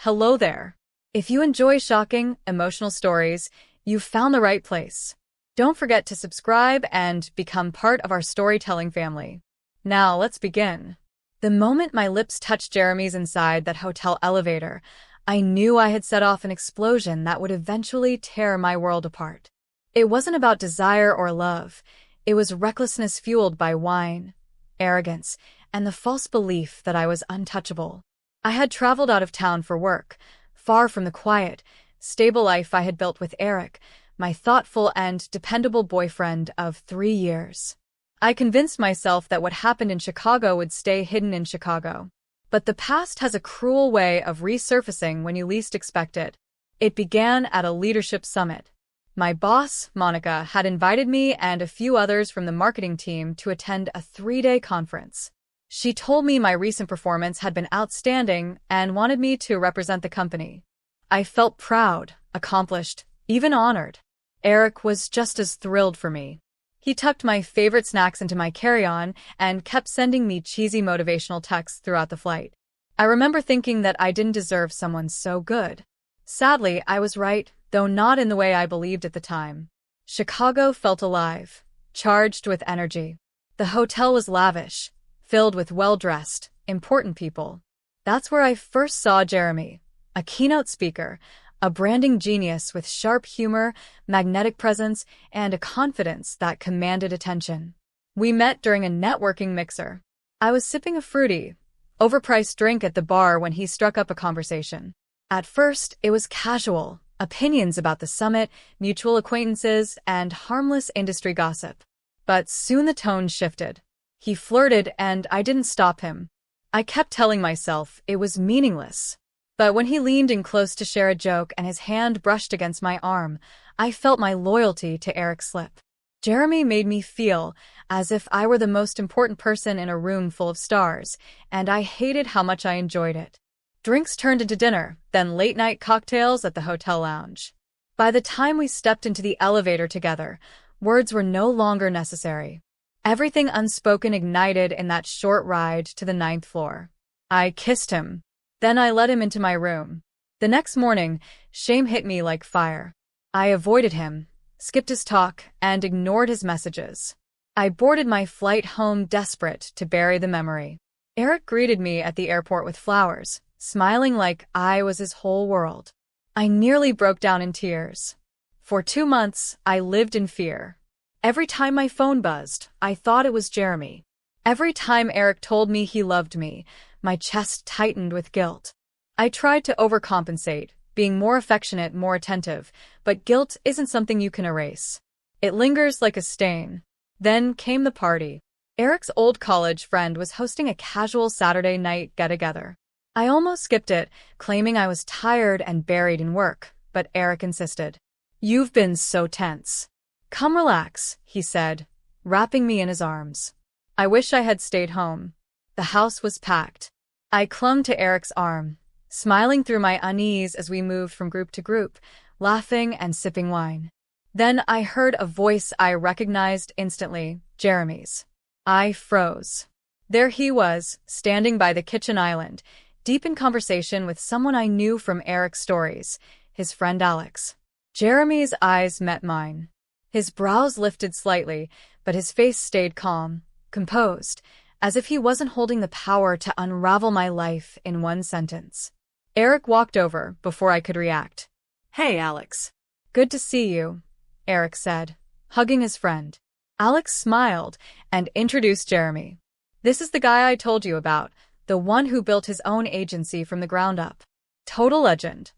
Hello there. If you enjoy shocking, emotional stories, you've found the right place. Don't forget to subscribe and become part of our storytelling family. Now, let's begin. The moment my lips touched Jeremy's inside that hotel elevator, I knew I had set off an explosion that would eventually tear my world apart. It wasn't about desire or love. It was recklessness fueled by wine, arrogance, and the false belief that I was untouchable. I had traveled out of town for work, far from the quiet, stable life I had built with Eric, my thoughtful and dependable boyfriend of 3 years. I convinced myself that what happened in Chicago would stay hidden in Chicago. But the past has a cruel way of resurfacing when you least expect it. It began at a leadership summit. My boss, Monica, had invited me and a few others from the marketing team to attend a 3-day conference. She told me my recent performance had been outstanding and wanted me to represent the company. I felt proud, accomplished, even honored. Eric was just as thrilled for me. He tucked my favorite snacks into my carry-on and kept sending me cheesy motivational texts throughout the flight. I remember thinking that I didn't deserve someone so good. Sadly, I was right, though not in the way I believed at the time. Chicago felt alive, charged with energy. The hotel was lavish, filled with well-dressed, important people. That's where I first saw Jeremy, a keynote speaker, a branding genius with sharp humor, magnetic presence, and a confidence that commanded attention. We met during a networking mixer. I was sipping a fruity, overpriced drink at the bar when he struck up a conversation. At first, it was casual, opinions about the summit, mutual acquaintances, and harmless industry gossip. But soon the tone shifted. He flirted, and I didn't stop him. I kept telling myself it was meaningless. But when he leaned in close to share a joke and his hand brushed against my arm, I felt my loyalty to Eric slip. Jeremy made me feel as if I were the most important person in a room full of stars, and I hated how much I enjoyed it. Drinks turned into dinner, then late-night cocktails at the hotel lounge. By the time we stepped into the elevator together, words were no longer necessary. Everything unspoken ignited in that short ride to the 9th floor. I kissed him. Then I led him into my room. The next morning, shame hit me like fire. I avoided him, skipped his talk, and ignored his messages. I boarded my flight home desperate to bury the memory. Eric greeted me at the airport with flowers, smiling like I was his whole world. I nearly broke down in tears. For 2 months, I lived in fear. Every time my phone buzzed, I thought it was Jeremy. Every time Eric told me he loved me, my chest tightened with guilt. I tried to overcompensate, being more affectionate, more attentive, but guilt isn't something you can erase. It lingers like a stain. Then came the party. Eric's old college friend was hosting a casual Saturday night get-together. I almost skipped it, claiming I was tired and buried in work, but Eric insisted. "You've been so tense. Come relax," he said, wrapping me in his arms. I wish I had stayed home. The house was packed. I clung to Eric's arm, smiling through my unease as we moved from group to group, laughing and sipping wine. Then I heard a voice I recognized instantly, Jeremy's. I froze. There he was, standing by the kitchen island, deep in conversation with someone I knew from Eric's stories, his friend Alex. Jeremy's eyes met mine. His brows lifted slightly, but his face stayed calm, composed, as if he wasn't holding the power to unravel my life in one sentence. Eric walked over before I could react. "Hey, Alex. Good to see you," Eric said, hugging his friend. Alex smiled and introduced Jeremy. "This is the guy I told you about, the one who built his own agency from the ground up. Total legend."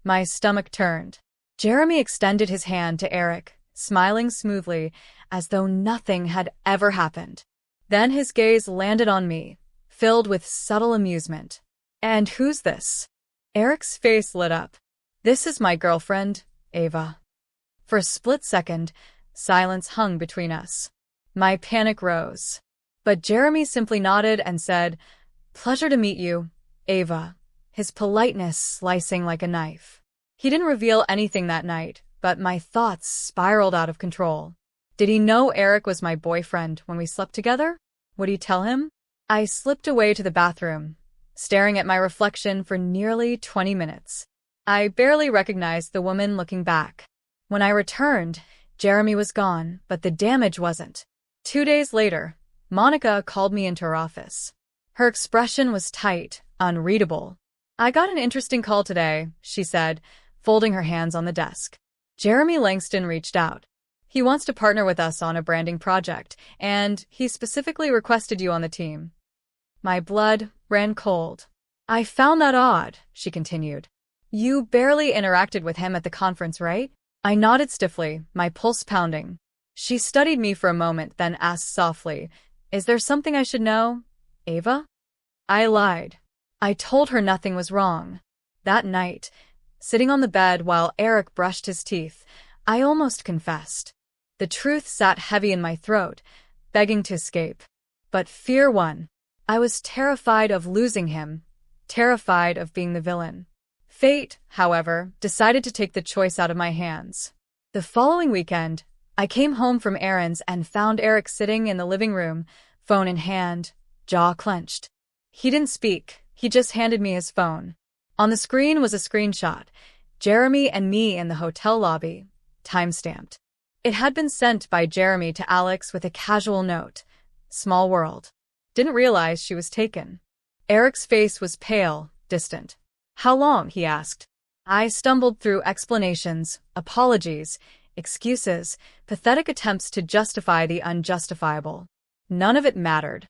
My stomach turned. Jeremy extended his hand to Eric, smiling smoothly, as though nothing had ever happened. Then his gaze landed on me, filled with subtle amusement. "And who's this?" Eric's face lit up. "This is my girlfriend, Ava." For a split second, silence hung between us. My panic rose. But Jeremy simply nodded and said, "Pleasure to meet you, Ava," his politeness slicing like a knife. He didn't reveal anything that night, but my thoughts spiraled out of control. Did he know Eric was my boyfriend when we slept together? Would he tell him? I slipped away to the bathroom, staring at my reflection for nearly 20 minutes. I barely recognized the woman looking back. When I returned, Jeremy was gone, but the damage wasn't. 2 days later, Monica called me into her office. Her expression was tight, unreadable. "I got an interesting call today," she said, folding her hands on the desk. "Jeremy Langston reached out. He wants to partner with us on a branding project, and he specifically requested you on the team." My blood ran cold. "I found that odd," she continued. "You barely interacted with him at the conference, right?" I nodded stiffly, my pulse pounding. She studied me for a moment, then asked softly, "Is there something I should know, Ava?" I lied. I told her nothing was wrong. That night, sitting on the bed while Eric brushed his teeth, I almost confessed. The truth sat heavy in my throat, begging to escape. But fear won. I was terrified of losing him, terrified of being the villain. Fate, however, decided to take the choice out of my hands. The following weekend, I came home from errands and found Eric sitting in the living room, phone in hand, jaw clenched. He didn't speak, he just handed me his phone. On the screen was a screenshot, Jeremy and me in the hotel lobby, time-stamped. It had been sent by Jeremy to Alex with a casual note, "Small world. Didn't realize she was taken." Eric's face was pale, distant. "How long?" he asked. I stumbled through explanations, apologies, excuses, pathetic attempts to justify the unjustifiable. None of it mattered.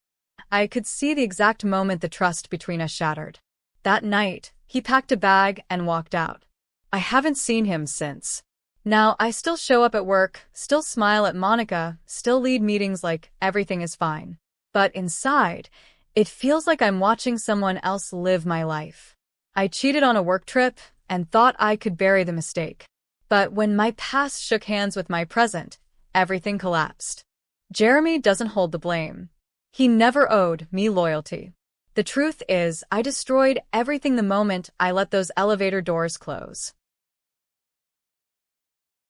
I could see the exact moment the trust between us shattered. That night, he packed a bag and walked out. I haven't seen him since. Now, I still show up at work, still smile at Monica, still lead meetings like everything is fine. But inside, it feels like I'm watching someone else live my life. I cheated on a work trip and thought I could bury the mistake. But when my past shook hands with my present, everything collapsed. Jeremy doesn't hold the blame. He never owed me loyalty. The truth is, I destroyed everything the moment I let those elevator doors close.